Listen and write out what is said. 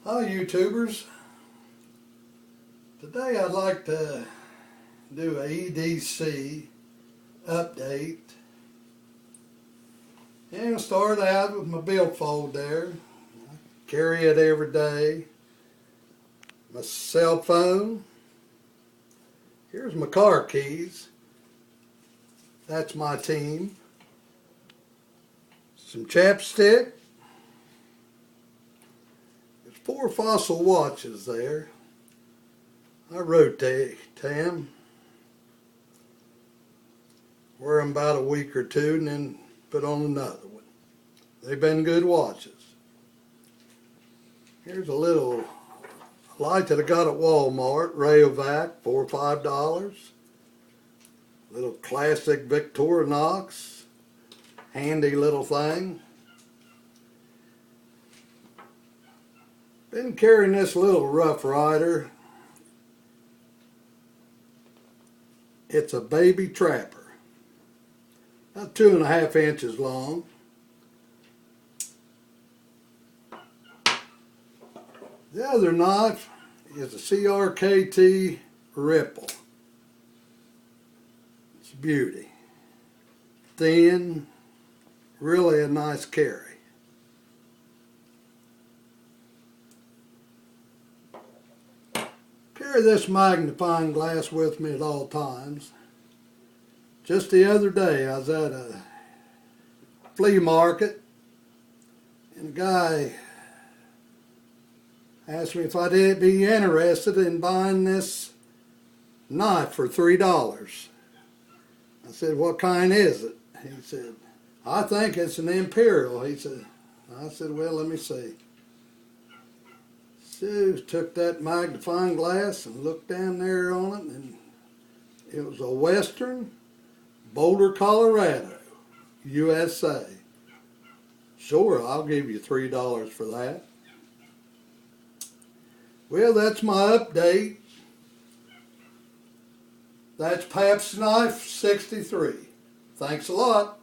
Hi YouTubers. Today I'd like to do a EDC update and start out with my billfold there. I carry it every day. My cell phone. Here's my car keys. That's my team. Some chapstick. 4 fossil watches there. I rotate them. Wear them about a week or two and then put on another one. They've been good watches. Here's a little light that I got at Walmart, Rayovac, $4 or $5. Little classic Victorinox, handy little thing. Been carrying this little Rough Rider. It's a baby trapper, about 2.5 inches long. The other knife is a CRKT Ripple. It's a beauty. Thin, really a nice carry. Carry this magnifying glass with me at all times. Just the other day I was at a flea market and a guy asked me if I'd be interested in buying this knife for $3. I said, "What kind is it?" He said, "I think it's an Imperial." I said, "Well, let me see." So took that magnifying glass and looked down there on it, and it was a Western, Boulder, Colorado, USA. Sure, I'll give you $3 for that. Well, that's my update. That's Pap's Knife 63. Thanks a lot.